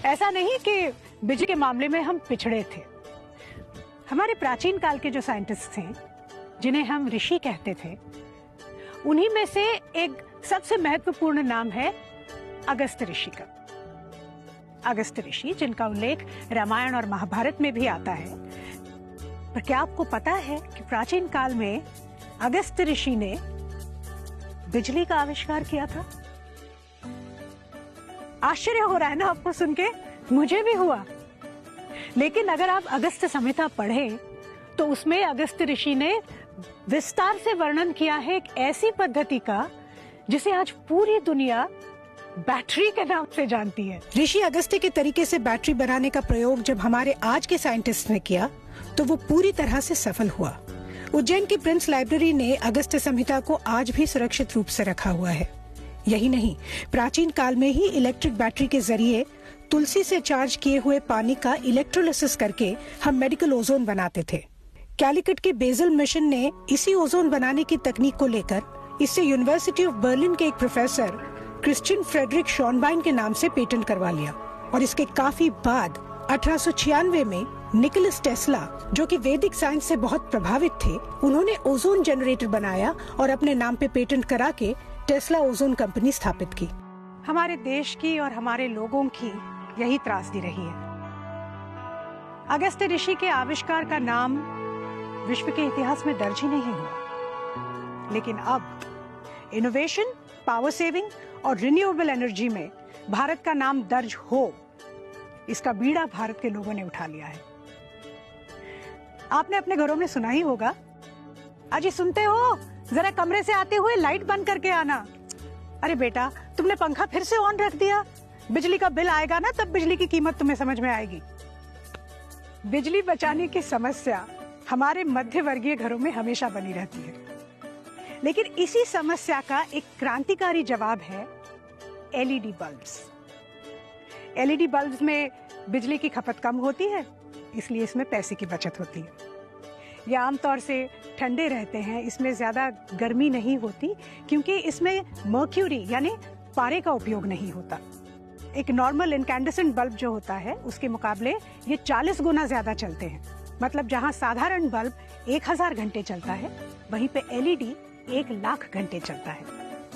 ऐसा नहीं कि बिजली के मामले में हम पिछड़े थे। हमारे प्राचीन काल के जो साइंटिस्ट थे, जिन्हें हम ऋषि कहते थे, उन्हीं में से एक सबसे महत्वपूर्ण नाम है अगस्त्य ऋषि का। अगस्त्य ऋषि, जिनका उल्लेख रामायण और महाभारत में भी आता है। पर क्या आपको पता है कि प्राचीन काल में अगस्त्य ऋषि ने बिजली का आविष्कार किया था? आश्चर्य हो रहा है ना आपको सुन के? मुझे भी हुआ। लेकिन अगर आप अगस्त्य संहिता पढ़ें तो उसमें अगस्त्य ऋषि ने विस्तार से वर्णन किया है एक ऐसी पद्धति का जिसे आज पूरी दुनिया बैटरी के नाम से जानती है। ऋषि अगस्त्य के तरीके से बैटरी बनाने का प्रयोग जब हमारे आज के साइंटिस्ट ने किया तो वो पूरी तरह से सफल हुआ। उज्जैन की प्रिंस लाइब्रेरी ने अगस्त्य संहिता को आज भी सुरक्षित रूप से रखा हुआ है। यही नहीं, प्राचीन काल में ही इलेक्ट्रिक बैटरी के जरिए तुलसी से चार्ज किए हुए पानी का इलेक्ट्रोलिसिस करके हम मेडिकल ओजोन बनाते थे। कैलिकट के बेजल मिशन ने इसी ओजोन बनाने की तकनीक को लेकर इससे यूनिवर्सिटी ऑफ बर्लिन के एक प्रोफेसर क्रिश्चियन फ्रेडरिक शॉनबाइन के नाम से पेटेंट करवा लिया। और इसके काफी बाद 1896 में निकोलस टेस्ला, जो कि वैदिक साइंस से बहुत प्रभावित थे, उन्होंने ओजोन जनरेटर बनाया और अपने नाम पे पेटेंट करा के टेस्ला ओजोन कंपनी स्थापित की। हमारे देश की और हमारे लोगों की यही त्रासदी रही है। अगस्त्य ऋषि के आविष्कार का नाम विश्व के इतिहास में दर्ज ही नहीं हुआ। लेकिन अब इनोवेशन, पावर सेविंग और रिन्यूएबल एनर्जी में भारत का नाम दर्ज हो, इसका बीड़ा भारत के लोगों ने उठा लिया है। आपने अपने घरों में सुना ही होगा, अजी सुनते हो, जरा कमरे से आते हुए लाइट बंद करके आना। अरे बेटा, तुमने पंखा फिर से ऑन रख दिया, बिजली का बिल आएगा ना, तब बिजली की कीमत तुम्हें समझ में आएगी। बिजली बचाने की समस्या हमारे मध्य वर्गीय घरों में हमेशा बनी रहती है। लेकिन इसी समस्या का एक क्रांतिकारी जवाब है एलईडी बल्ब्स। एलईडी बल्ब्स में बिजली की खपत कम होती है, इसलिए इसमें पैसे की बचत होती है। ये आमतौर से ठंडे रहते हैं, इसमें ज्यादा गर्मी नहीं होती क्योंकि इसमें मर्क्यूरी यानी पारे का उपयोग नहीं होता। एक नॉर्मल इनकैंडेसेंट बल्ब जो होता है उसके मुकाबले ये 40 गुना ज्यादा चलते हैं। मतलब जहां साधारण बल्ब 1000 घंटे चलता है, वहीं पे एलईडी 1,00,000 घंटे चलता है।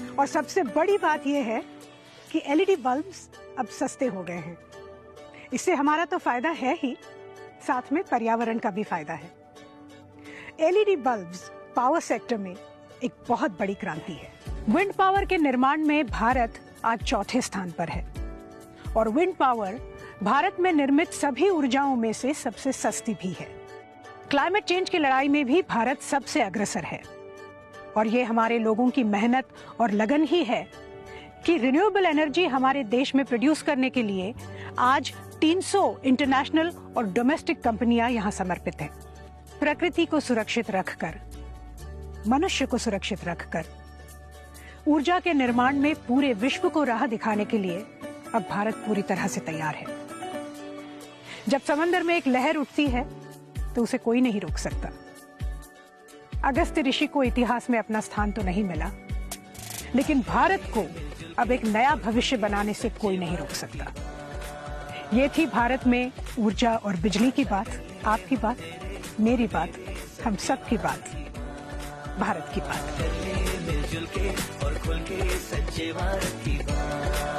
और सबसे बड़ी बात यह है कि एलईडी बल्ब्स अब सस्ते हो गए हैं। इससे हमारा तो फायदा है ही, साथ में पर्यावरण का भी फायदा है। एलईडी बल्ब्स पावर सेक्टर में एक बहुत बड़ी क्रांति है। विंड पावर के निर्माण में भारत आज चौथे स्थान पर है और विंड पावर भारत में निर्मित सभी ऊर्जाओं में से सबसे सस्ती भी है। क्लाइमेट चेंज की लड़ाई में भी भारत सबसे अग्रसर है और ये हमारे लोगों की मेहनत और लगन ही है कि रिन्यूएबल एनर्जी हमारे देश में प्रोड्यूस करने के लिए आज 300 इंटरनेशनल और डोमेस्टिक कंपनियां यहां समर्पित हैं। प्रकृति को सुरक्षित रखकर, मनुष्य को सुरक्षित रखकर ऊर्जा के निर्माण में पूरे विश्व को राह दिखाने के लिए अब भारत पूरी तरह से तैयार है। जब समंदर में एक लहर उठती है तो उसे कोई नहीं रोक सकता। अगस्त्य ऋषि को इतिहास में अपना स्थान तो नहीं मिला, लेकिन भारत को अब एक नया भविष्य बनाने से कोई नहीं रोक सकता। ये थी भारत में ऊर्जा और बिजली की बात, आपकी बात, मेरी बात, हम सब की बात, भारत की बात। मिलजुल के और खुल के सच्चे भारत की बात।